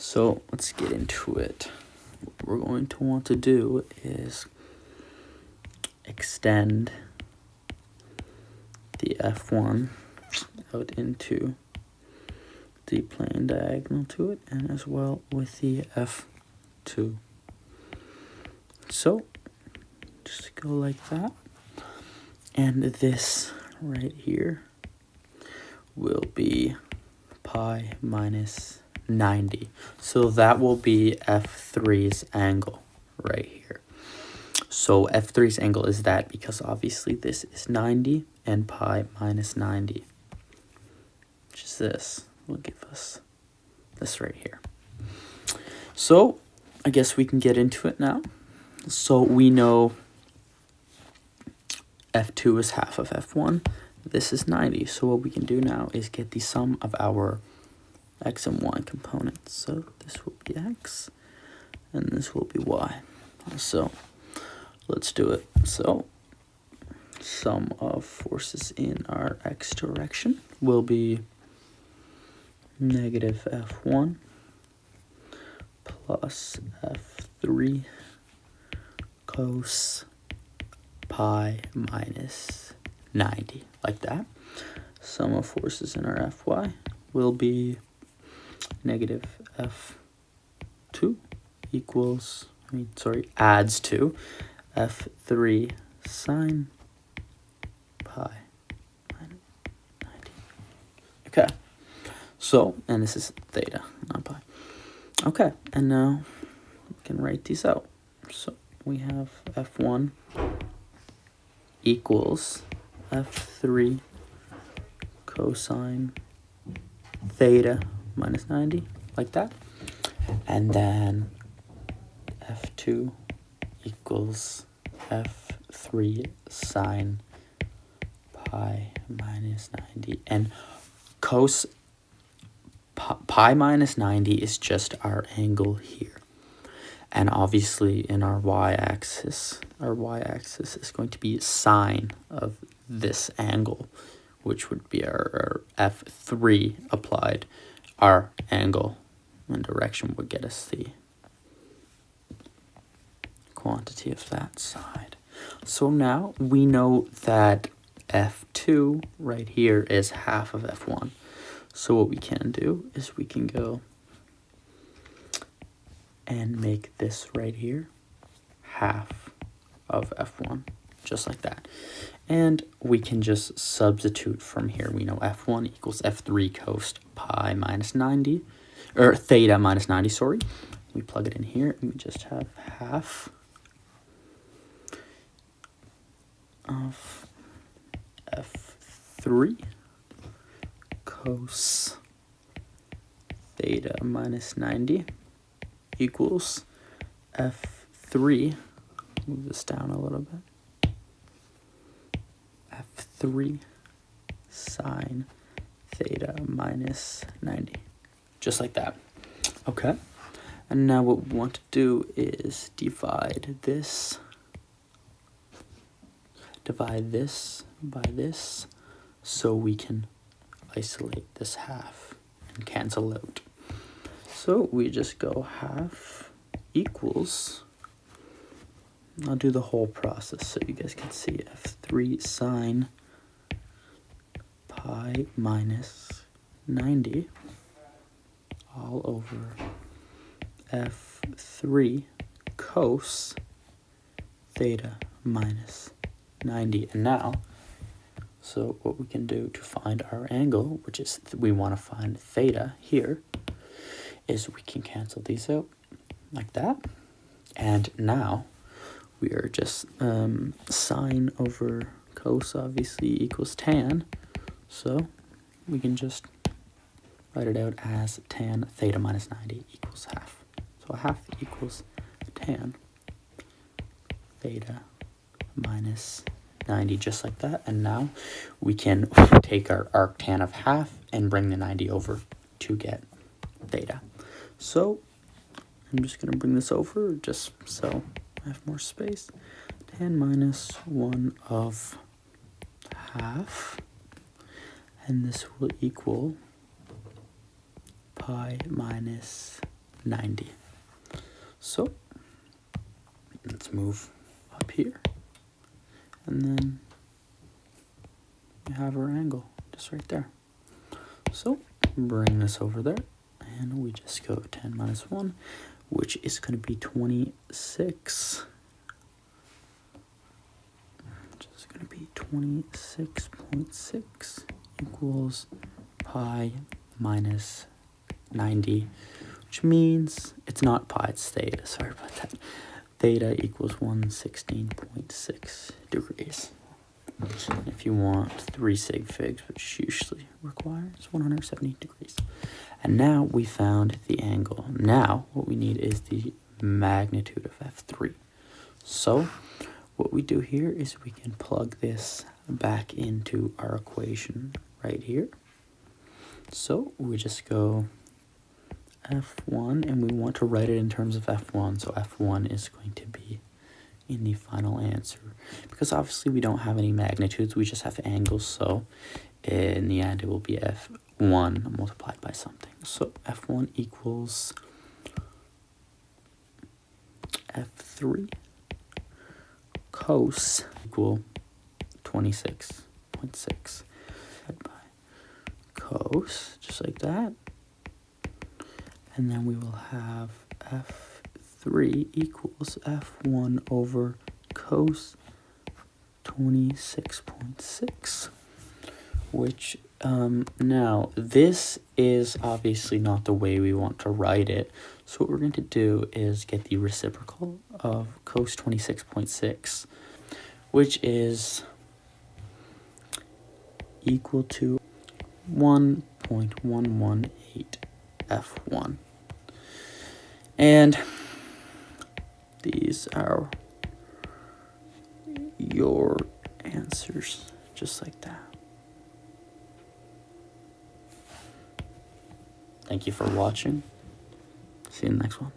So let's get into it. What we're going to want to do is extend the F1 out into the plane diagonal to it, and as well with the F2. So just go like that, and this right here will be pi minus 90. So that will be F3's angle right here. So F3's angle is that because obviously this is 90 and pi minus 90, which is this, will give us this right here. So I guess we can get into it now. So we know F2 is half of F1. This is 90. So what we can do now is get the sum of our x and y components. So this will be x and this will be y. So let's do it. So sum of forces in our x direction will be negative F1 plus F3 cos pi minus 90, like that. Sum of forces in our Fy will be negative F2 adds to F3 sine pi minus 90. Okay, so, and this is theta, not pi. Okay, and now we can write these out. So we have F1 equals F3 cosine theta minus 90, like that. And then F2 equals F3 sine pi minus 90. And cos pi minus 90 is just our angle here. And obviously in our y-axis is going to be sine of this angle, which would be our F3 applied. Our angle and direction would get us the quantity of that side. So now we know that F2 right here is half of F1. So what we can do is we can go and make this right here half of F1, just like that. And we can just substitute from here. We know F1 equals F3 cos pi minus 90, or theta minus 90, sorry. We plug it in here, and we just have half of F3 cos theta minus 90 equals F3, move this down a little bit, F3 sine theta minus 90, just like that. Okay, and now what we want to do is divide this by this, so we can isolate this half and cancel out. So we just go half equals, I'll do the whole process so you guys can see, F3 sine pi minus 90 all over F3 cos theta minus 90. And now, so what we can do to find our angle, which is we want to find theta here, is we can cancel these out like that. And now we are just sine over cos obviously equals tan, so we can just write it out as tan theta minus 90 equals half. So half equals tan theta minus 90, just like that. And now we can take our arctan of half and bring the 90 over to get theta. So I'm just going to bring this over just so I have more space. Tan minus 1 of half, and this will equal pi minus 90. So let's move up here, and then we have our angle just right there. So bring this over there, and we just go 10 minus 1, which is going to be 26. Which is going to be 26.6 equals pi minus 90, which means it's not pi, it's theta. Sorry about that. Theta equals 116.6 degrees. If you want 3 sig figs, which usually requires 170 degrees. And now we found the angle. Now what we need is the magnitude of F3. So what we do here is we can plug this back into our equation right here. So we just go F1, and we want to write it in terms of F1. So F1 is going to be in the final answer, because obviously we don't have any magnitudes, we just have angles, so in the end it will be F1 multiplied by something. So F1 equals F3 cos equal 26.6 divided by cos, just like that, and then we will have F3 equals F1 over cos 26.6, which now this is obviously not the way we want to write it. So what we're going to do is get the reciprocal of cos 26.6, which is equal to 1.118 F1. And these are your answers, just like that. Thank you for watching. See you in the next one.